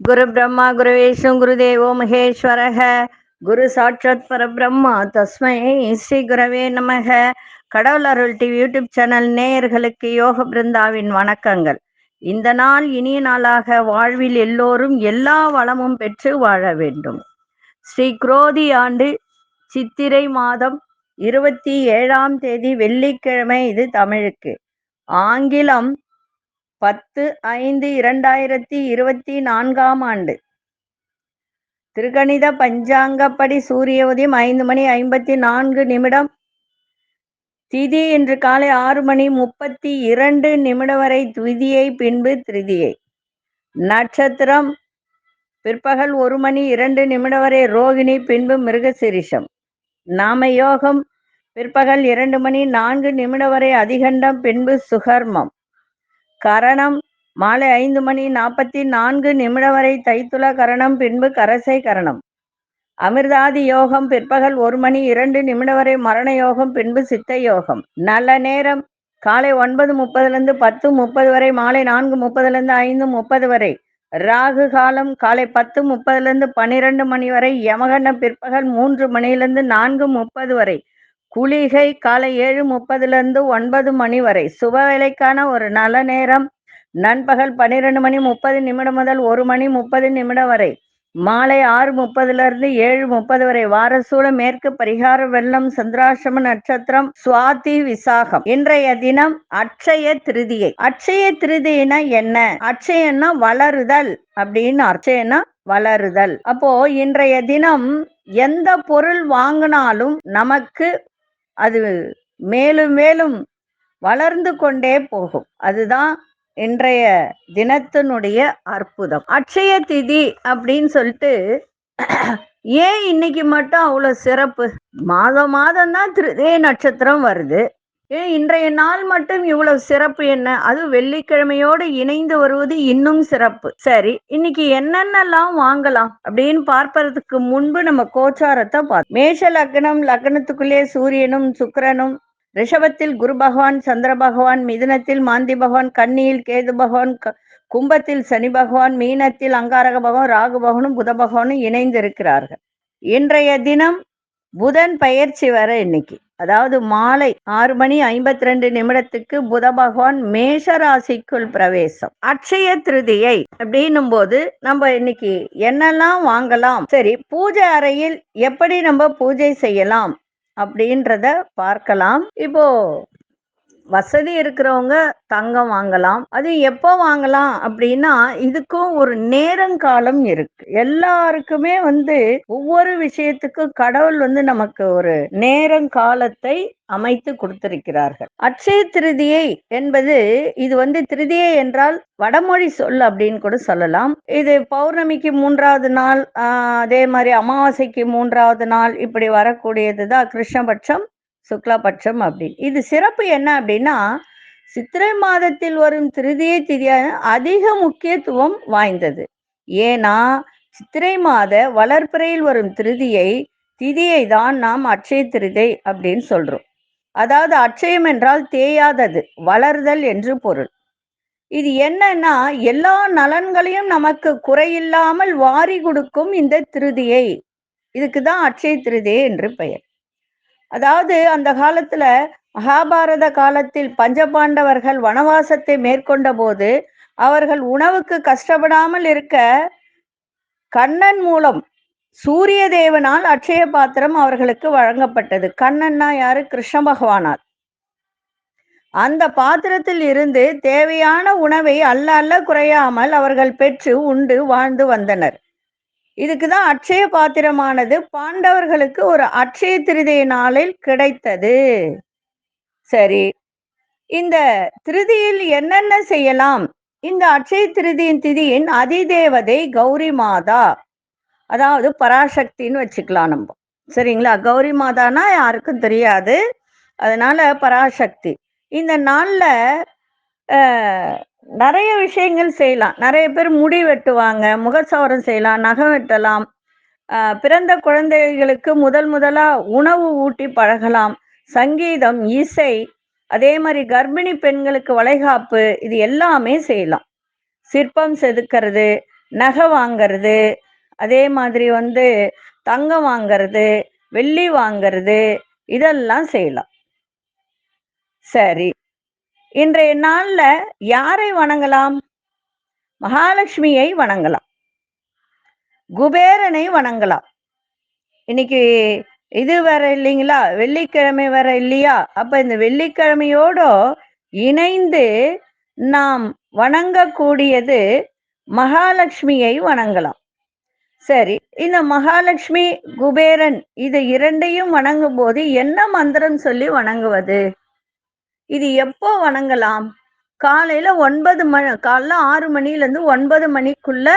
குரு பிரம்மா குரு விஷ்ணு குரு தேவோ மகேஸ்வரக குரு சாட்சாத் பரபிரம்மா தஸ்மை ஸ்ரீ குரவே நமக. கடவுள் அருள் டிவி யூடியூப் சேனல் நேயர்களுக்கு யோக பிருந்தாவின் வணக்கங்கள். இந்த நாள் இனிய நாளாக வாழ்வில் எல்லோரும் எல்லா வளமும் பெற்று வாழ வேண்டும். ஸ்ரீ குரோதி ஆண்டு சித்திரை மாதம் 27ஆம் தேதி வெள்ளிக்கிழமை. இது தமிழுக்கு. ஆங்கிலம் 10/5/2024 ஆண்டு. திருகணித பஞ்சாங்கப்படி சூரிய உதயம் 5:54 திதி இன்று காலை 6:32 வரை துதியை, பின்பு திருதியை. நட்சத்திரம் பிற்பகல் 1:02 வரை ரோகிணி, பின்பு மிருகசிரிஷம். நாமயோகம் பிற்பகல் 2:04 வரை அதிகண்டம், பின்பு சுகர்மம். கரணம் மாலை 5:44 வரை தைத்துல கரணம், பின்பு கரசை கரணம். அமிர்தாதி யோகம் பிற்பகல் 1:02 வரை மரண யோகம், பின்பு சித்த யோகம். நல்ல நேரம் காலை 9:30 10:30 வரை, மாலை 4:30 5:30 வரை. ராகு காலம் காலை 10:30 12 மணி வரை. யமகண்டம் பிற்பகல் 3 மணியிலிருந்து 4:30 வரை. குளிகை காலை 7:30 9 மணி வரை. சுப வேலைக்கான ஒரு நல்ல நேரம் நண்பகல் 12:30 முதல் 1:30 வரை. மாலை 6:30 7:30 வரை. வாரசூல மேற்கு. பரிகார வெள்ளம். சந்திராசிரம நட்சத்திரம் சுவாதி விசாகம். இன்றைய தினம் அட்சய திருதியை. அட்சய திருதினா என்ன? அட்சயன்னா வளருதல் அப்படின்னு. அட்சயன்னா வளருதல். அப்போ இன்றைய தினம் எந்த பொருள் வாங்கினாலும் நமக்கு அது மேலும் மேலும் வளர்ந்து கொண்டே போகும். அதுதான் இன்றைய தினத்தினுடைய அற்புதம். அட்சய திதி அப்படின்னு சொல்லிட்டு ஏன் இன்னைக்கு மட்டும் அவ்வளவு சிறப்பு? மாதம் தான் திருதே நட்சத்திரம் வருது. ஏன் இன்றைய நாள் மட்டும் இவ்வளவு சிறப்பு என்ன? அது வெள்ளிக்கிழமையோடு இணைந்து வருவது இன்னும் சிறப்பு. சரி, இன்னைக்கு என்னென்னலாம் வாங்கலாம் அப்படின்னு பார்ப்பதற்கு முன்பு நம்ம கோச்சாரத்தை பார்ப்போம். மேஷ லக்னம், லக்னத்துக்குள்ளே சூரியனும் சுக்கிரனும், ரிஷபத்தில் குரு பகவான் சந்திர பகவான், மிதுனத்தில் மாந்தி பகவான், கன்னியில் கேது பகவான், கும்பத்தில் சனி பகவான், மீனத்தில் அங்காரக பகவான், ராகு பகவானும் புத பகவானும் இணைந்து இருக்கிறார்கள். இன்றைய தினம் புதன் பயிற்சி வர இன்னைக்கு, அதாவது மாலை 6:52 புத பகவான் மேஷ ராசிக்குள் பிரவேசம். அட்சய திருதியை அப்படின்னும் போது நம்ம இன்னைக்கு என்னெல்லாம் வாங்கலாம்? சரி, பூஜை அறையில் எப்படி நம்ம பூஜை செய்யலாம் அப்படின்றத பார்க்கலாம். இப்போ வசதி இருக்கிறவங்க தங்கம் வாங்கலாம். அது எப்போ வாங்கலாம் அப்படின்னா, இதுக்கும் ஒரு நேரங்காலம் இருக்கு. எல்லாருக்குமே ஒவ்வொரு விஷயத்துக்கும் கடவுள் நமக்கு ஒரு நேரங்காலத்தை அமைத்து கொடுத்திருக்கிறார்கள். அட்சய திருதியை என்பது இது திருதியை என்றால் வடமொழி சொல் அப்படின்னு கூட சொல்லலாம். இது பௌர்ணமிக்கு 3வது நாள், அதே மாதிரி அமாவாசைக்கு 3வது நாள், இப்படி வரக்கூடியதுதான் கிருஷ்ணபட்சம் சுக்லபட்சம் அப்படின்னு. இது சிறப்பு என்ன அப்படின்னா, சித்திரை மாதத்தில் வரும் திருதியை திதியான அதிக முக்கியத்துவம் வாய்ந்தது. ஏன்னா சித்திரை மாத வளர்பிறையில் வரும் திதியை தான் நாம் அட்சய திருதை அப்படின்னு சொல்றோம். அதாவது அட்சயம் என்றால் தேயாதது, வளர்தல் என்று பொருள். இது என்னன்னா, எல்லா நலன்களையும் நமக்கு குறையில்லாமல் வாரி கொடுக்கும் இந்த திருதியை. இதுக்குதான் அட்சய திருதியை என்று பெயர். அதாவது அந்த காலத்துல, மகாபாரத காலத்தில் பஞ்சபாண்டவர்கள் வனவாசத்தை மேற்கொண்ட போது அவர்கள் உணவுக்கு கஷ்டப்படாமல் இருக்க கண்ணன் மூலம் சூரிய தேவனால் அட்சய பாத்திரம் அவர்களுக்கு வழங்கப்பட்டது. கண்ணன்னா யாரு? கிருஷ்ண பகவானால். அந்த பாத்திரத்தில் இருந்து தேவையான உணவை அல்ல குறையாமல் அவர்கள் பெற்று உண்டு வாழ்ந்து வந்தனர். இதுக்குதான் அட்சய பாத்திரமானது பாண்டவர்களுக்கு ஒரு அட்சய திருதியை நாளில் கிடைத்தது. சரி, இந்த திருதியில் என்னென்ன செய்யலாம்? இந்த அட்சய திருதியின் திதியின் அதிதேவதை கௌரி மாதா, அதாவது பராசக்தின்னு வச்சுக்கலாம் நம்ம. சரிங்களா? கௌரி மாதானா யாருக்கும் தெரியாது, அதனால பராசக்தி. இந்த நாள்ல நிறைய விஷயங்கள் செய்யலாம். நிறைய பேர் முடி வெட்டுவாங்க, முகசவரம் செய்யலாம், நகம் வெட்டலாம், பிறந்த குழந்தைகளுக்கு முதலா உணவு ஊட்டி பழகலாம், சங்கீதம், இசை, அதே மாதிரி கர்ப்பிணி பெண்களுக்கு வளைகாப்பு, இது எல்லாமே செய்யலாம். சிற்பம் செதுக்கிறது, நகை வாங்கிறது, அதே மாதிரி தங்கம் வாங்கிறது, வெள்ளி வாங்கிறது, இதெல்லாம் செய்யலாம். சரி, இன்றைய நாள்ல யாரை வணங்கலாம்? மகாலட்சுமியை வணங்கலாம், குபேரனை வணங்கலாம். இன்னைக்கு இது வேற இல்லைங்களா, வெள்ளிக்கிழமை வேற இல்லையா? அப்ப இந்த வெள்ளிக்கிழமையோட இணைந்து நாம் வணங்கக்கூடியது மகாலட்சுமியை வணங்கலாம். சரி, இந்த மகாலட்சுமி, குபேரன் இது இரண்டையும் வணங்கும் போது என்ன மந்திரம் சொல்லி வணங்குவது? இது எப்போ வணங்கலாம்? காலையில 9 மணி, காலைல 6 மணிலேருந்து 9 மணிக்குள்ள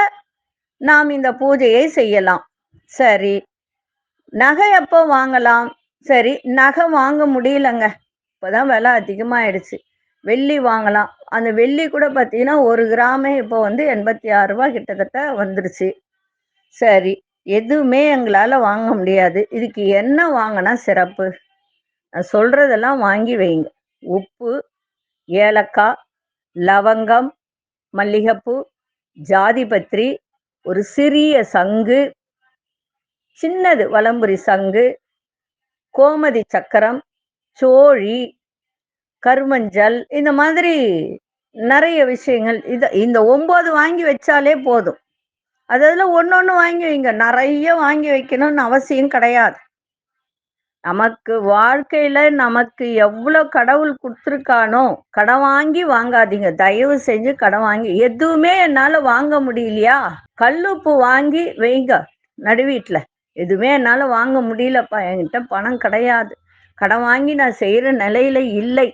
நாம் இந்த பூஜையை செய்யலாம். சரி, நகை எப்போ வாங்கலாம்? சரி, நகை வாங்க முடியலங்க, இப்போதான் விலை அதிகமாயிடுச்சு. வெள்ளி வாங்கலாம். அந்த வெள்ளி கூட பார்த்தீங்கன்னா 1 கிராமே இப்போ 86 ரூபா கிட்டத்தட்ட வந்துடுச்சு. சரி, எதுவுமே எங்களால் வாங்க முடியாது, இதுக்கு என்ன வாங்கினா சிறப்பு? நான் சொல்றதெல்லாம் வாங்கி வைங்க. உப்பு, ஏலக்காய், லவங்கம், மல்லிகைப்பூ, ஜாதிபத்திரி, ஒரு சிறிய சங்கு, சின்னது வலம்புரி சங்கு, கோமதி சக்கரம், சோழி, கருமஞ்சள், இந்த மாதிரி நிறைய விஷயங்கள். இந்த 9 வாங்கி வச்சாலே போதும். அதில் ஒன்று வாங்கி வைங்க, நிறைய வாங்கி வைக்கணும்னு அவசியம் கிடையாது. நமக்கு வாழ்க்கையில நமக்கு எவ்வளோ கடவுள் கொடுத்துருக்கானோ, கடன் வாங்கி வாங்காதீங்க, தயவு செஞ்சு கடன் வாங்கி. எதுவுமே என்னால் வாங்க முடியலையா, கல்லுப்பு வாங்கி வைங்க நடுவீட்டில். எதுவுமே என்னால் வாங்க முடியலப்பா, என்கிட்ட பணம் கிடையாது, கடன் வாங்கி நான் செய்கிற நிலையில இல்லை,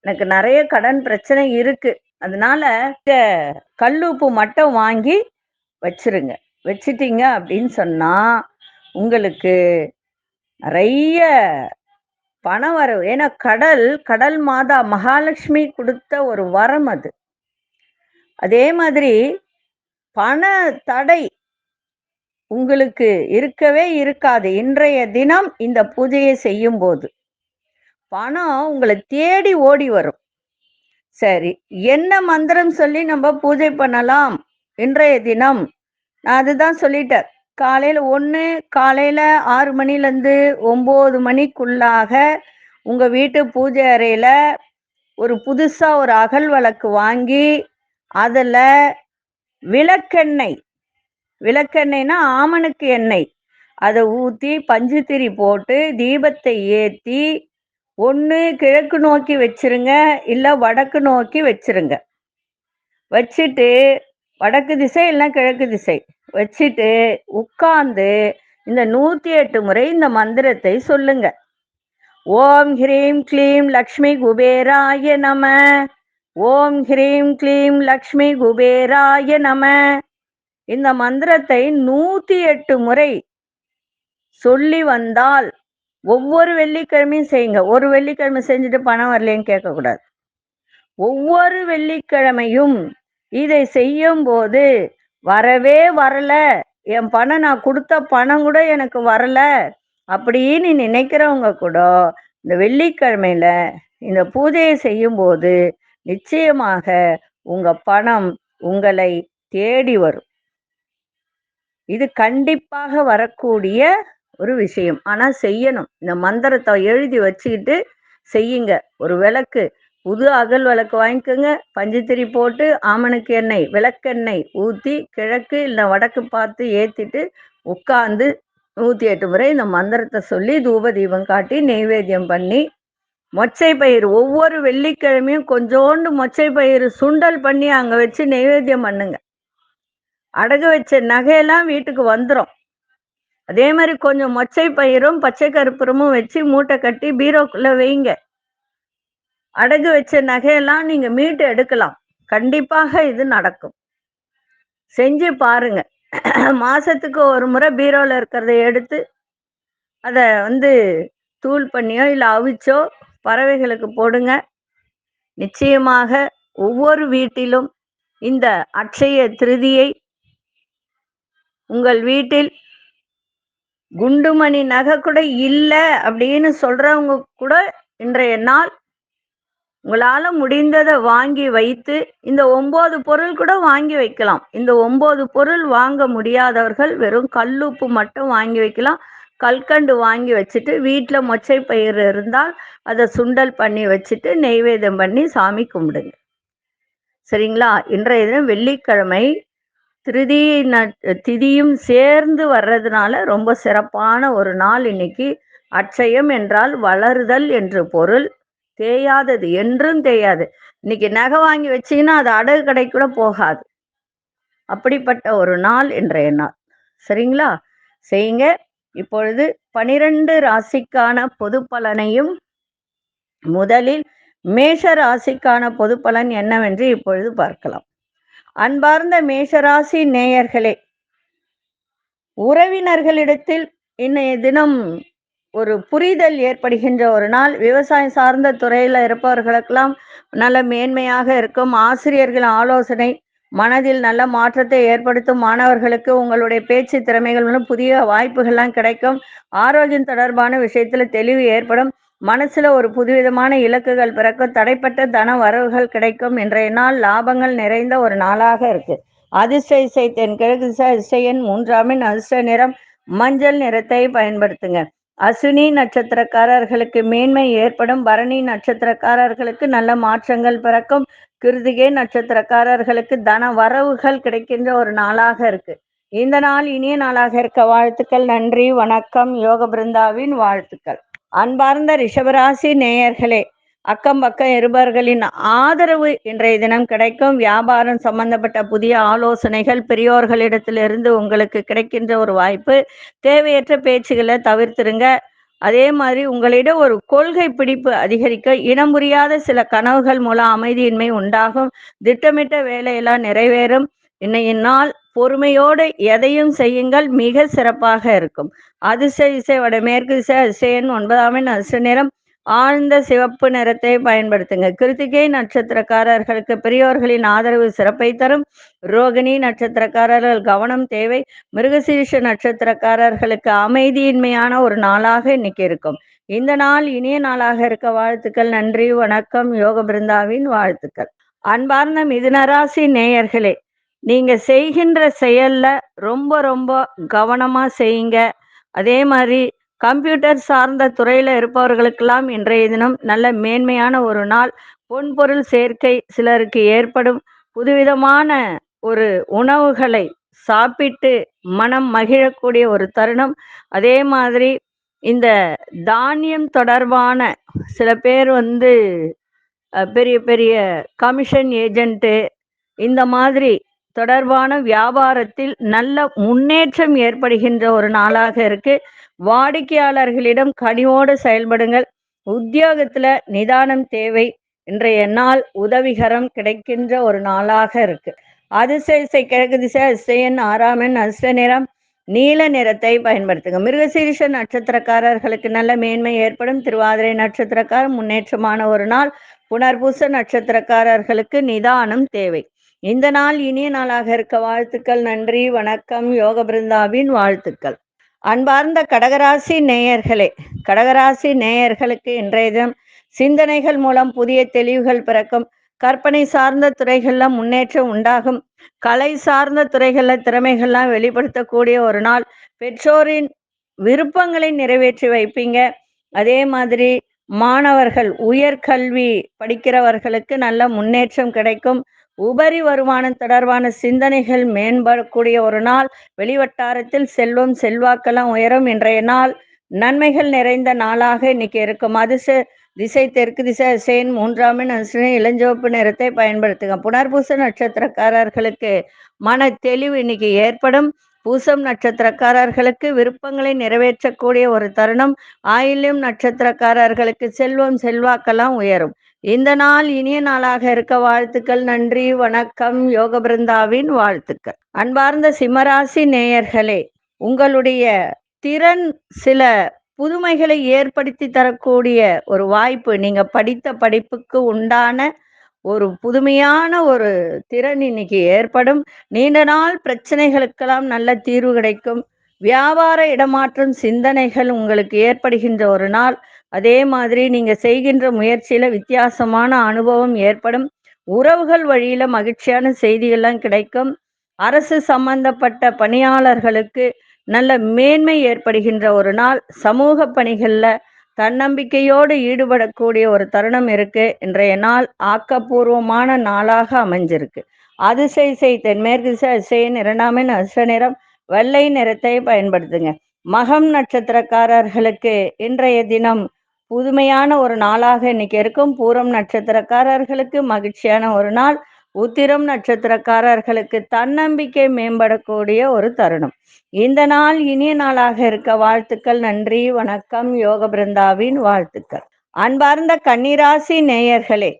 எனக்கு நிறைய கடன் பிரச்சனை இருக்கு, அதனால இந்த கல்லுப்பு மட்டும் வாங்கி வச்சிருங்க. வச்சிட்டீங்க அப்படின்னு சொன்னா உங்களுக்கு நிறைய பணம் வரவு. ஏன்னா கடல் மாதா மகாலட்சுமி கொடுத்த ஒரு வரம் அது. அதே மாதிரி பண தடை உங்களுக்கு இருக்கவே இருக்காது. இன்றைய தினம் இந்த பூஜையை செய்யும் போது பணம் உங்களை தேடி ஓடி வரும். சரி, என்ன மந்திரம் சொல்லி நம்ம பூஜை பண்ணலாம் இன்றைய தினம்? நான் அதுதான் சொல்லிட்டேன். காலையில 6 மணிலேருந்து 9 மணிக்குள்ளாக உங்க வீட்டு பூஜை அறையில ஒரு புதுசா ஒரு அகல் விளக்கு வாங்கி அதுல விளக்கெண்ணெய்னா ஆமணுக்கு எண்ணெய், அதை ஊற்றி பஞ்சுத்திரி போட்டு தீபத்தை ஏற்றி ஒன்று கிழக்கு நோக்கி வச்சிருங்க, இல்லை வடக்கு நோக்கி வச்சிருங்க. வச்சுட்டு வடக்கு திசை இல்லை கிழக்கு திசை வச்சுட்டு உட்கார்ந்து இந்த 108 முறை இந்த மந்திரத்தை சொல்லுங்க. ஓம் ஹ்ரீம் க்ளீம் லக்ஷ்மி குபேராய நம, ஓம் ஹ்ரீம் க்ளீம் லக்ஷ்மி குபேராய நம. இந்த மந்திரத்தை 108 முறை சொல்லி வந்தால் ஒவ்வொரு வெள்ளிக்கிழமையும் செய்யுங்க. ஒரு வெள்ளிக்கிழமை செஞ்சுட்டு பணம் வரலேன்னு கேட்கக்கூடாது. ஒவ்வொரு வெள்ளிக்கிழமையும் இதை செய்யும் போது வரவே வரல, என் பணம், நான் கொடுத்த பணம் கூட எனக்கு வரல அப்படின்னு நினைக்கிறவங்க கூட இந்த வெள்ளிக்கிழமையில இந்த பூஜையை செய்யும் போது நிச்சயமாக உங்க பணம் உங்களை தேடி வரும். இது கண்டிப்பாக வரக்கூடிய ஒரு விஷயம். ஆனா செய்யணும். இந்த மந்திரத்தை எழுதி வச்சுக்கிட்டு செய்யுங்க. ஒரு விளக்கு, புது அகல் விளக்கு வாங்கிக்கோங்க, பஞ்சுத்திரி போட்டு ஆமணுக்கு எண்ணெய் விளக்கெண்ணெய் ஊற்றி கிழக்கு இல்லை வடக்கு பார்த்து ஏற்றிட்டு உட்கார்ந்து 108 முறை இந்த மந்திரத்தை சொல்லி தூப தீபம் காட்டி நெய்வேத்தியம் பண்ணி மொச்சை பயிர் ஒவ்வொரு வெள்ளிக்கிழமையும் கொஞ்சோண்டு மொச்சை பயிர் சுண்டல் பண்ணி அங்கே வச்சு நெய்வேத்தியம் பண்ணுங்க. அடகு வச்ச நகையெல்லாம் வீட்டுக்கு வந்துடும். அதே மாதிரி கொஞ்சம் மொச்சை பயிரும் பச்சை கருப்புறமும் வச்சு மூட்டை கட்டி பீரோக்குள்ள வைங்க. அடகு வச்ச நகையெல்லாம் நீங்க மீட்டு எடுக்கலாம். கண்டிப்பாக இது நடக்கும். செஞ்சு பாருங்க. மாசத்துக்கு ஒரு முறை பீரோல இருக்கிறத எடுத்து அதை தூள் பண்ணியோ இல்லை அவிச்சோ பறவைகளுக்கு போடுங்க. நிச்சயமாக ஒவ்வொரு வீட்டிலும் இந்த அட்சய திருதியை உங்கள் வீட்டில் குண்டுமணி நகை கூட இல்லை அப்படின்னு சொல்றவங்க கூட இன்றைய நாள் உங்களால முடிந்ததை வாங்கி வைத்து இந்த 9 பொருள் கூட வாங்கி வைக்கலாம். இந்த 9 பொருள் வாங்க முடியாதவர்கள் வெறும் கல்லுப்பு மட்டும் வாங்கி வைக்கலாம். கல்கண்டு வாங்கி வச்சுட்டு வீட்ல மொச்சை பயிறு இருந்தால் அதை சுண்டல் பண்ணி வச்சுட்டு நெய்வேத்தியம் பண்ணி சாமி கும்பிடுங்க. சரிங்களா? இன்றைய தினம் வெள்ளிக்கிழமை திருதி திதியும் சேர்ந்து வர்றதுனால ரொம்ப சிறப்பான ஒரு நாள் இன்னைக்கு. அட்சயம் என்றால் வளருதல் என்று பொருள். தேயாதது, என்றும் தேயாது. இன்னைக்கு நகை வாங்கி வச்சீங்கன்னா அது அடகு கடை கூட போகாது. அப்படிப்பட்ட ஒரு நாள் இன்றைய நாள். சரிங்களா? செய்யுங்க. இப்பொழுது 12 ராசிக்கான பொது பலனையும் முதலில் மேஷ ராசிக்கான பொது பலன் என்னவென்று இப்பொழுது பார்க்கலாம். அன்பார்ந்த மேஷராசி நேயர்களே, உறவினர்களிடத்தில் இன்றைய தினம் ஒரு புரிதல் ஏற்படுகின்ற ஒரு நாள். விவசாயம் சார்ந்த துறையில் இருப்பவர்களுக்கெல்லாம் நல்ல மேன்மையாக இருக்கும். ஆசிரியர்கள் ஆலோசனை மனதில் நல்ல மாற்றத்தை ஏற்படுத்தும். மாணவர்களுக்கு உங்களுடைய பேச்சு திறமைகள் மூலம் புதிய வாய்ப்புகள்லாம் கிடைக்கும். ஆரோக்கியம் தொடர்பான விஷயத்துல தெளிவு ஏற்படும். மனசுல ஒரு புதுவிதமான இலக்குகள் பிறக்கும். தடைப்பட்ட தன வரவுகள் கிடைக்கும். இன்றைய நாள் லாபங்கள் நிறைந்த ஒரு நாளாக இருக்கு. அதிர்ஷ்ட இசை தென்கிழக்கு திசை. அதிர்ஷ்ட எண் 3 அதிர்ஷ்ட நிறம் மஞ்சள் நிறத்தை பயன்படுத்துங்க. அஸ்வினி நட்சத்திரக்காரர்களுக்கு மேன்மை ஏற்படும். பரணி நட்சத்திரக்காரர்களுக்கு நல்ல மாற்றங்கள் பிறக்கும். கிருத்திகை நட்சத்திரக்காரர்களுக்கு தன வரவுகள் கிடைக்கின்ற ஒரு நாளாக இருக்கு. இந்த நாள் இனிய நாளாக இருக்க வாழ்த்துக்கள். நன்றி, வணக்கம். யோக பிருந்தாவின் வாழ்த்துக்கள். அன்பார்ந்த ரிஷபராசி நேயர்களே, அக்கம் பக்கம் இருப்பவர்களின் ஆதரவு இன்றைய தினம் கிடைக்கும். வியாபாரம் சம்பந்தப்பட்ட புதிய ஆலோசனைகள் பெரியோர்களிடத்திலிருந்து உங்களுக்கு கிடைக்கின்ற ஒரு வாய்ப்பு. தேவையற்ற பேச்சுகளை தவிர்த்துருங்க. அதே மாதிரி உங்களிடம் ஒரு கொள்கை பிடிப்பு அதிகரிக்க. இனம் புரியாத சில கனவுகள் மூலம் அமைதியின்மை உண்டாகும். திட்டமிட்ட வேலையெல்லாம் நிறைவேறும். இன்னைய நாள் பொறுமையோடு எதையும் செய்யுங்கள், மிக சிறப்பாக இருக்கும். அதிர்ஷ்ட இசை வடமேற்கு திசை. அதிர்ஷ்ட எண் 9 அதிர்ஷ்ட நிறம் ஆழ்ந்த சிவப்பு நிறத்தை பயன்படுத்துங்க. கிருத்திகை நட்சத்திரக்காரர்களுக்கு பெரியோர்களின் ஆதரவு சிறப்பை தரும். ரோகிணி நட்சத்திரக்காரர்கள் கவனம் தேவை. மிருகசீரிஷ நட்சத்திரக்காரர்களுக்கு அமைதியின்மையான ஒரு நாளாக இன்னைக்கு இருக்கும். இந்த நாள் இனிய நாளாக இருக்க வாழ்த்துக்கள். நன்றி, வணக்கம். யோக பிருந்தாவின் வாழ்த்துக்கள். அன்பார்ந்த மிதுனராசி நேயர்களே, நீங்க செய்கின்ற செயல்ல ரொம்ப ரொம்ப கவனமா செய்யுங்க. அதே மாதிரி கம்ப்யூட்டர் சார்ந்த துறையில இருப்பவர்களுக்கெல்லாம் இன்றைய தினம் நல்ல மேன்மையான ஒரு நாள். பொன்பொருள் சேர்க்கை சிலருக்கு ஏற்படும். புதுவிதமான ஒரு உணவுகளை சாப்பிட்டு மனம் மகிழக்கூடிய ஒரு தருணம். அதே மாதிரி இந்த தானியம் தொடர்பான சில பேர் பெரிய பெரிய கமிஷன் ஏஜென்ட்டு இந்த மாதிரி தொடர்பான வியாபாரத்தில் நல்ல முன்னேற்றம் ஏற்படுகின்ற ஒரு நாளாக இருக்கு. வாடிக்கையாளர்களிடம் கனிவோடு செயல்படுங்கள். உத்தியோகத்துல நிதானம் தேவை. இன்றைய நாள் உதவிகரம் கிடைக்கின்ற ஒரு நாளாக இருக்கு. அதிர்ஷ்ட இசை கிழக்கு திசை. அதிர்ஷ்ட எண் 6 அதிர்ஷ்ட நிறம் நீல நிறத்தை பயன்படுத்துங்க. மிருகசீரிஷ நட்சத்திரக்காரர்களுக்கு நல்ல மேன்மை ஏற்படும். திருவாதிரை நட்சத்திரக்காரர் முன்னேற்றமான ஒரு நாள். புனர்பூச நட்சத்திரக்காரர்களுக்கு நிதானம் தேவை. இந்த நாள் இனிய நாளாக இருக்க வாழ்த்துக்கள். நன்றி, வணக்கம். யோக பிருந்தாவின் வாழ்த்துக்கள். அன்பார்ந்த கடகராசி நேயர்களே, கடகராசி நேயர்களுக்கு இன்றைய தினம் சிந்தனைகள் மூலம் புதிய தெளிவுகள் பிறக்கும். கற்பனை சார்ந்த துறைகள்ல முன்னேற்றம் உண்டாகும். கலை சார்ந்த துறைகள்ல திறமைகள்லாம் வெளிப்படுத்தக்கூடிய ஒரு நாள். பெற்றோரின் விருப்பங்களை நிறைவேற்றி வைப்பீங்க. அதே மாதிரி மாணவர்கள் உயர்கல்வி படிக்கிறவர்களுக்கு நல்ல முன்னேற்றம் கிடைக்கும். உபரி வருமானம் தொடர்பான சிந்தனைகள் மேம்படக்கூடிய ஒரு நாள். வெளிவட்டாரத்தில் செல்வம் செல்வாக்கெல்லாம் உயரும். இன்றைய நாள் நன்மைகள் நிறைந்த நாளாக இன்னைக்கு இருக்கும். அதிர்ஷ்ட திசை தெற்கு திசை. அதிர்ஷ்ட எண் 3 அதிர்ஷ்ட இளஞ்சிவப்பு நிறத்தை பயன்படுத்துங்க. புனர்பூச நட்சத்திரக்காரர்களுக்கு மன தெளிவு இன்னைக்கு ஏற்படும். பூசம் நட்சத்திரக்காரர்களுக்கு விருப்பங்களை நிறைவேற்றக்கூடிய ஒரு தருணம். ஆயில்யம் நட்சத்திரக்காரர்களுக்கு செல்வம் செல்வாக்கெல்லாம் உயரும். இந்த நாள் இனிய நாளாக இருக்க வாழ்த்துக்கள். நன்றி, வணக்கம். யோக பிருந்தாவின் வாழ்த்துக்கள். அன்பார்ந்த சிம்மராசி நேயர்களே, உங்களுடைய திறன் சில புதுமைகளை ஏற்படுத்தி தரக்கூடிய ஒரு வாய்ப்பு. நீங்க படித்த படிப்புக்கு உண்டான ஒரு புதுமையான ஒரு திறன் இன்னைக்கு ஏற்படும். நீண்ட நாள் பிரச்சனைகளுக்கெல்லாம் நல்ல தீர்வு கிடைக்கும். வியாபார இடமாற்றம் சிந்தனைகள் உங்களுக்கு ஏற்படுகின்ற ஒரு நாள். அதே மாதிரி நீங்க செய்கின்ற முயற்சியில வித்தியாசமான அனுபவம் ஏற்படும். உறவுகள் வழியில மகிழ்ச்சியான செய்திகள்லாம் கிடைக்கும். அரசு சம்பந்தப்பட்ட பணியாளர்களுக்கு நல்ல மேன்மை ஏற்படுகின்ற ஒரு நாள். சமூக பணிகள்ல தன்னம்பிக்கையோடு ஈடுபடக்கூடிய ஒரு தருணம் இருக்கு. இன்றைய நாள் ஆக்கப்பூர்வமான நாளாக அமைஞ்சிருக்கு. அதிசய செய் தென்மேற்கு திசை அதிசயன் 2ஆம் எண் அதிர்ஷ்ட நிறம் வெள்ளை நிறத்தை பயன்படுத்துங்க. மகம் நட்சத்திரக்காரர்களுக்கு இன்றைய தினம் புதுமையான ஒரு நாளாக இன்னைக்கு இருக்கும். பூரம் நட்சத்திரக்காரர்களுக்கு மகிழ்ச்சியான ஒரு நாள். உத்திரம் நட்சத்திரக்காரர்களுக்கு தன்னம்பிக்கை மேம்படக்கூடிய ஒரு தருணம். இந்த நாள் இனிய நாளாக இருக்க வாழ்த்துக்கள். நன்றி, வணக்கம். யோக பிருந்தாவின் வாழ்த்துக்கள். அன்பார்ந்த கன்னிராசி நேயர்களே,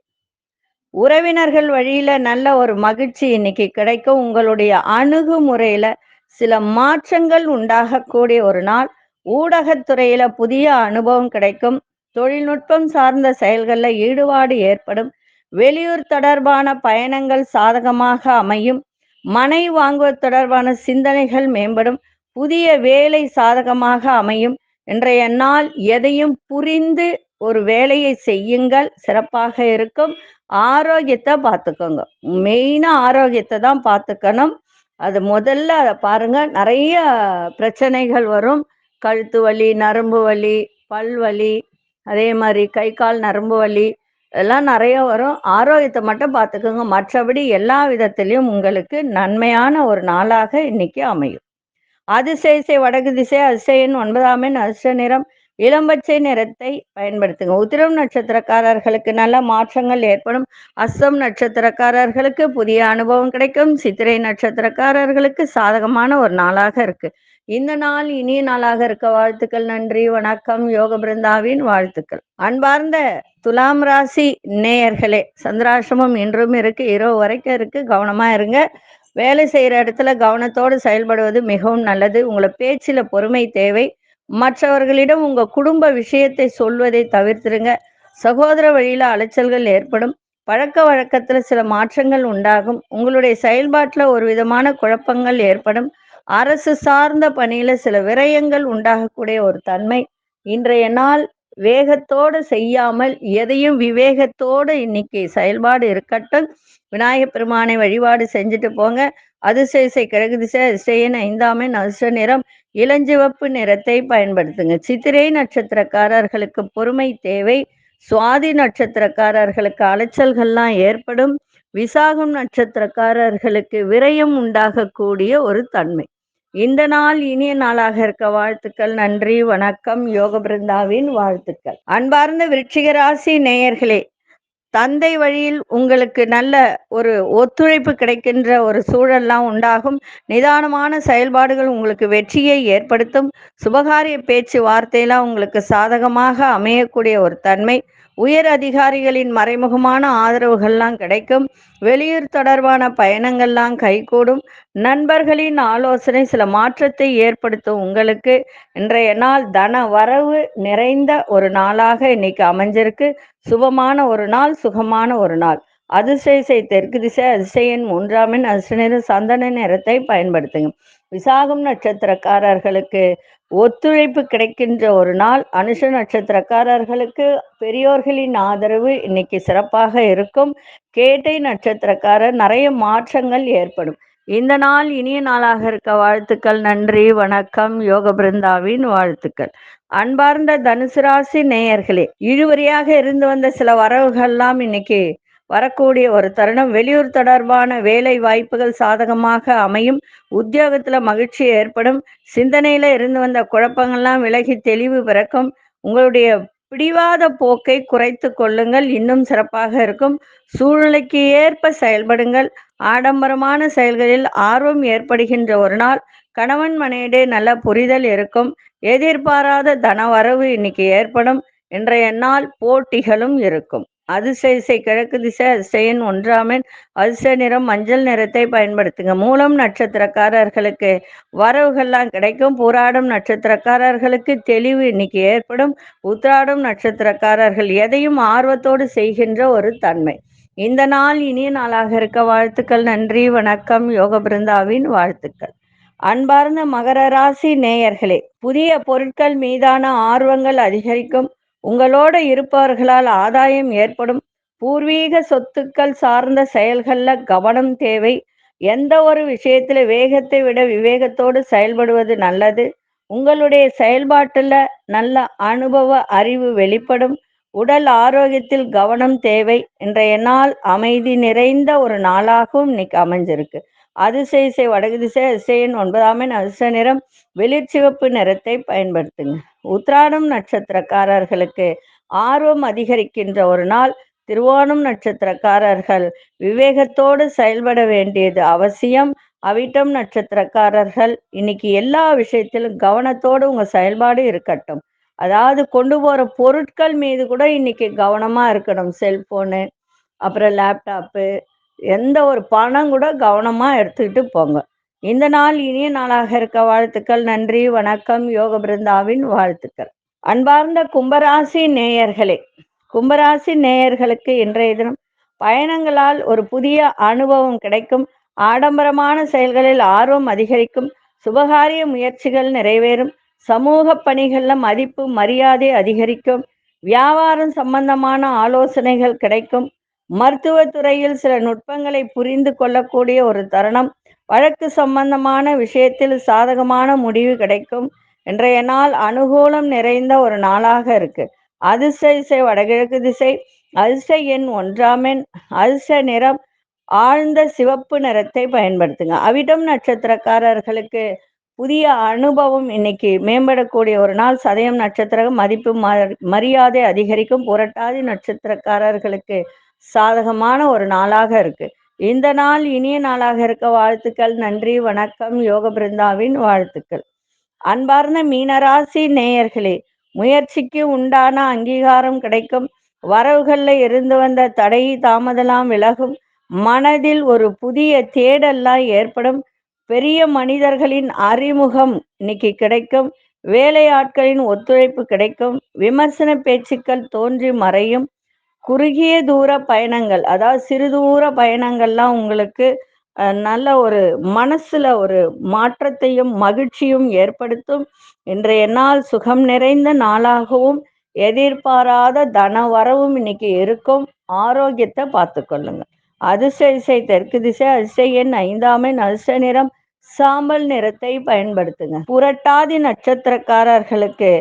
உறவினர்கள் வழியில நல்ல ஒரு மகிழ்ச்சி இன்னைக்கு கிடைக்கும். உங்களுடைய அணுகுமுறையில சில மாற்றங்கள் உண்டாகக்கூடிய ஒரு நாள். ஊடகத்துறையில புதிய அனுபவம் கிடைக்கும். தொழில்நுட்பம் சார்ந்த செயல்களில் ஈடுபாடு ஏற்படும். வெளியூர் தொடர்பான பயணங்கள் சாதகமாக அமையும். மனை வாங்குவது தொடர்பான சிந்தனைகள் மேம்படும். புதிய வேலை சாதகமாக அமையும். இன்றைய நாள் எதையும் புரிந்து ஒரு வேலையை செய்யுங்கள், சிறப்பாக இருக்கும். ஆரோக்கியத்தை பார்த்துக்கோங்க. மெயினா ஆரோக்கியத்தை தான் பார்த்துக்கணும். அது முதல்ல அதை பாருங்க. நிறைய பிரச்சனைகள் வரும். கழுத்து வலி, நரம்பு வலி, பல் வலி, அதே மாதிரி கை கால் நரம்பு வலி எல்லாம் நிறைய வரும். ஆரோக்கியத்தை மட்டும் பார்த்துக்கோங்க. மற்றபடி எல்லா விதத்திலையும் உங்களுக்கு நன்மையான ஒரு நாளாக இன்னைக்கு அமையும். அதிசய வடக்கு திசை அதிசயன் 9ஆம் எண் அதிர்ஷ்ட நிறம் இளம்பச்சை நிறத்தை பயன்படுத்துங்க. உத்திரம் நட்சத்திரக்காரர்களுக்கு நல்ல மாற்றங்கள் ஏற்படும். அஸ்தம் நட்சத்திரக்காரர்களுக்கு புதிய அனுபவம் கிடைக்கும். சித்திரை நட்சத்திரக்காரர்களுக்கு சாதகமான ஒரு நாளாக இருக்கு. இந்த நாள் இனிய நாளாக இருக்க வாழ்த்துக்கள். நன்றி, வணக்கம். யோக பிருந்தாவின் வாழ்த்துக்கள். அன்பார்ந்த துலாம் ராசி நேயர்களே, சந்திராசிரமம் இன்றும் இருக்கு, இரவு வரைக்கும் இருக்கு. கவனமா இருங்க. வேலை செய்யற இடத்துல கவனத்தோடு செயல்படுவது மிகவும் நல்லது. உங்களை பேச்சில பொறுமை தேவை. மற்றவர்களிடம் உங்க குடும்ப விஷயத்தை சொல்வதை தவிர்த்துருங்க. சகோதர வழியில அலைச்சல்கள் ஏற்படும். பழக்க வழக்கத்துல சில மாற்றங்கள் உண்டாகும். உங்களுடைய செயல்பாட்டுல ஒரு விதமான குழப்பங்கள் ஏற்படும். அரசு சார்ந்த பணியில சில விரயங்கள் உண்டாகக்கூடிய ஒரு தன்மை. இன்றைய நாள் வேகத்தோடு செய்யாமல் எதையும் விவேகத்தோடு இன்னைக்கு செயல்பாடு இருக்கட்டும். விநாயகப் பெருமானை வழிபாடு செஞ்சுட்டு போங்க. அதிசய கிழக்கு திசை அதிசயன் 5ஆம் எண் அதிர்ஷ்ட நிறம் இளஞ்சிவப்பு நிறத்தை பயன்படுத்துங்க. சித்திரை நட்சத்திரக்காரர்களுக்கு பொறுமை தேவை. சுவாதி நட்சத்திரக்காரர்களுக்கு அலைச்சல்கள்லாம் ஏற்படும். விசாகம் நட்சத்திரக்காரர்களுக்கு விரயம் உண்டாகக்கூடிய ஒரு தன்மை. இந்த நாள் இனிய நாளாக இருக்க வாழ்த்துக்கள். நன்றி, வணக்கம். யோக பிருந்தாவின் வாழ்த்துக்கள். அன்பார்ந்த விருச்சிக ராசி நேயர்களே, தந்தை வழியில் உங்களுக்கு நல்ல ஒரு ஒத்துழைப்பு கிடைக்கின்ற ஒரு சூழல்லாம் உண்டாகும். நிதானமான செயல்பாடுகள் உங்களுக்கு வெற்றியை ஏற்படுத்தும். சுபகாரிய பேச்சு வார்த்தையெல்லாம் உங்களுக்கு சாதகமாக அமையக்கூடிய ஒரு தன்மை. உயர் அதிகாரிகளின் மறைமுகமான ஆதரவுகள்லாம் கிடைக்கும். வெளியூர் தொடர்பான பயணங்கள்லாம் கைகூடும். நண்பர்களின் ஆலோசனை சில மாற்றத்தை ஏற்படுத்தும். உங்களுக்கு இன்றைய நாள் தன வரவு நிறைந்த ஒரு நாளாக இன்னைக்கு அமைஞ்சிருக்கு. சுபமான ஒரு நாள், சுகமான ஒரு நாள். அதிசய தெற்கு திசை அதிசயன் 3ஆம் எண் அதிர்ஷ்ட நிறம் சந்தன நிறத்தை பயன்படுத்துங்க. விசாகம் நட்சத்திரக்காரர்களுக்கு ஒத்துழைப்பு கிடைக்கின்ற ஒரு நாள். அனுஷ நட்சத்திரக்காரர்களுக்கு பெரியோர்களின் ஆதரவு இன்னைக்கு சிறப்பாக இருக்கும். கேட்டை நட்சத்திரக்காரர் நிறைய மாற்றங்கள் ஏற்படும். இந்த நாள் இனிய நாளாக இருக்க வாழ்த்துக்கள். நன்றி, வணக்கம். யோக பிருந்தாவின் வாழ்த்துக்கள். அன்பார்ந்த தனுசு ராசி நேயர்களே, இழுவறியாக இருந்து வந்த சில வரவுகள்லாம் இன்னைக்கு வரக்கூடிய ஒரு தருணம். வெளியூர் தொடர்பான வேலை வாய்ப்புகள் சாதகமாக அமையும். உத்தியோகத்துல மகிழ்ச்சி ஏற்படும். சிந்தனையில இருந்து வந்த குழப்பங்கள்லாம் விலகி தெளிவு பிறக்கும். உங்களுடைய பிடிவாத போக்கை குறைத்து கொள்ளுங்கள், இன்னும் சிறப்பாக இருக்கும். சூழ்நிலைக்கு ஏற்ப செயல்படுங்கள். ஆடம்பரமான செயல்களில் ஆர்வம் ஏற்படுகின்ற ஒரு நாள். கணவன் மனையிடையே நல்ல புரிதல் இருக்கும். எதிர்பாராத தனவரவு இன்னைக்கு ஏற்படும். இன்றைய நாள் போட்டிகளும் இருக்கும். அதிசய கிழக்கு திசை அதிசயன் 1ஆம் எண் அதிர்ஷ்ட நிறம் மஞ்சள் நிறத்தை பயன்படுத்துங்க. மூலம் நட்சத்திரக்காரர்களுக்கு வரவுகள்லாம் கிடைக்கும். பூராடம் நட்சத்திரக்காரர்களுக்கு தெளிவு இன்னைக்கு ஏற்படும். உத்திராடம் நட்சத்திரக்காரர்கள் எதையும் ஆர்வத்தோடு செய்கின்ற ஒரு தன்மை. இந்த நாள் இனிய நாளாக இருக்க வாழ்த்துக்கள். நன்றி, வணக்கம். யோக பிருந்தாவின் வாழ்த்துக்கள். அன்பார்ந்த மகர ராசி நேயர்களே, புதிய பொருட்கள் மீதான ஆர்வங்கள் அதிகரிக்கும். உங்களோடு இருப்பவர்களால் ஆதாயம் ஏற்படும். பூர்வீக சொத்துக்கள் சார்ந்த செயல்கள்ல கவனம் தேவை. எந்த ஒரு விஷயத்துல வேகத்தை விட விவேகத்தோடு செயல்படுவது நல்லது. உங்களுடைய செயல்பாட்டுல நல்ல அனுபவ அறிவு வெளிப்படும். உடல் ஆரோக்கியத்தில் கவனம் தேவை. இன்றைய நாள் அமைதி நிறைந்த ஒரு நாளாகவும் இன்னைக்கு அமைஞ்சிருக்கு. அதிசய இசை வடக்கு திசை அதிசயன் 9ஆம் எண் அதிர்ஷ்ட நிறம் வெளிர்சிவப்பு நிறத்தை பயன்படுத்துங்க. உத்திராடம் நட்சத்திரக்காரர்களுக்கு ஆர்வம் அதிகரிக்கின்ற ஒரு நாள். திருவோணம் நட்சத்திரக்காரர்கள் விவேகத்தோடு செயல்பட வேண்டியது அவசியம். அவிட்டம் நட்சத்திரக்காரர்கள் இன்னைக்கு எல்லா விஷயத்திலும் கவனத்தோடு உங்க செயல்பாடு இருக்கட்டும். அதாவது கொண்டு போற பொருட்கள் மீது கூட இன்னைக்கு கவனமா இருக்கணும். செல்போனு, அப்புறம் லேப்டாப்பு, எந்த ஒரு பணம் கூட கவனமா எடுத்துக்கிட்டு போங்க. இந்த நாள் இனிய நாளாக இருக்க வாழ்த்துக்கள். நன்றி, வணக்கம். யோக பிருந்தாவின் வாழ்த்துக்கள். அன்பார்ந்த கும்பராசி நேயர்களே, கும்பராசி நேயர்களுக்கு இன்றைய தினம் பயணங்களால் ஒரு புதிய அனுபவம் கிடைக்கும். ஆடம்பரமான செயல்களில் ஆர்வம் அதிகரிக்கும். சுபகாரிய முயற்சிகள் நிறைவேறும். சமூக பணிகள்ல மதிப்பு மரியாதை அதிகரிக்கும். வியாபாரம் சம்பந்தமான ஆலோசனைகள் கிடைக்கும். மருத்துவத்துறையில் சில நுட்பங்களை புரிந்து கொள்ளக்கூடிய ஒரு தருணம். வழக்கு சம்பந்தமான விஷயத்தில் சாதகமான முடிவு கிடைக்கும். இன்றைய நாள் அனுகூலம் நிறைந்த ஒரு நாளாக இருக்கு. அதிர்ஷ்ட திசை வடகிழக்கு திசை. அதிர்ஷ்ட எண் 1ஆம் எண். அதிர்ஷ்ட நிறம் ஆழ்ந்த சிவப்பு நிறத்தை பயன்படுத்துங்க. அவிட்டம் நட்சத்திரக்காரர்களுக்கு புதிய அனுபவம் இன்னைக்கு மேம்படக்கூடிய ஒரு நாள். சதயம் நட்சத்திரம் மதிப்பு மரியாதை அதிகரிக்கும். புரட்டாதி நட்சத்திரக்காரர்களுக்கு சாதகமான ஒரு நாளாக இருக்கு. இந்த நாள் இனிய நாளாக இருக்க வாழ்த்துக்கள். நன்றி, வணக்கம். யோக பிருந்தாவின் வாழ்த்துக்கள். அன்பார்ந்த மீனராசி நேயர்களே, முயற்சிக்கு உண்டான அங்கீகாரம் கிடைக்கும். வரவுகள்ல இருந்து வந்த தடை தாமதெல்லாம் விலகும். மனதில் ஒரு புதிய தேடல்லாம் ஏற்படும். பெரிய மனிதர்களின் அறிமுகம் இன்னைக்கு கிடைக்கும். வேலையாட்களின் ஒத்துழைப்பு கிடைக்கும். விமர்சன பேச்சுக்கள் தோன்றி மறையும். குறுகிய தூர பயணங்கள், அதாவது சிறு தூர பயணங்கள்லாம் உங்களுக்கு நல்ல ஒரு மனசுல ஒரு மாற்றத்தையும் மகிழ்ச்சியும் ஏற்படுத்தும். இன்றைய நாள் சுகம் நிறைந்த நாளாகவும் எதிர்பாராத தன வரவும் இன்னைக்கு இருக்கும். ஆரோக்கியத்தை பார்த்து கொள்ளுங்க. அதிர்ஷ்ட திசை தெற்கு திசை. அதிர்ஷ்ட எண் 5ஆம் எண். அதிர்ஷ்ட நிறம் சாம்பல் நிறத்தை பயன்படுத்துங்க. புரட்டாதி நட்சத்திரக்காரர்களுக்கு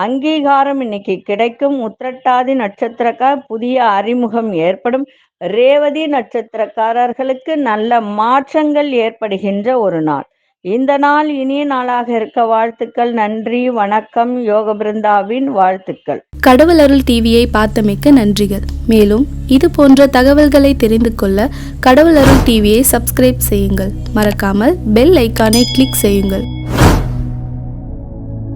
அங்கீகாரம் இன்னைக்கு கிடைக்கும். உத்திரட்டாதி நட்சத்திரக்கார் புதிய அறிமுகம் ஏற்படும். ரேவதி நட்சத்திரக்காரர்களுக்கு நல்ல மாற்றங்கள் ஏற்படுகின்ற ஒரு நாள். இந்த நாள் இனிய நாளாக இருக்க வாழ்த்துக்கள். நன்றி, வணக்கம். யோக பிருந்தாவின் வாழ்த்துக்கள். கடவுள் அருள் டிவியை பார்த்தமைக்க நன்றிகள். மேலும் இது போன்ற தகவல்களை தெரிந்து கொள்ள கடவுள் அருள் டிவியை சப்ஸ்கிரைப் செய்யுங்கள். மறக்காமல் பெல் ஐக்கானை கிளிக் செய்யுங்கள்.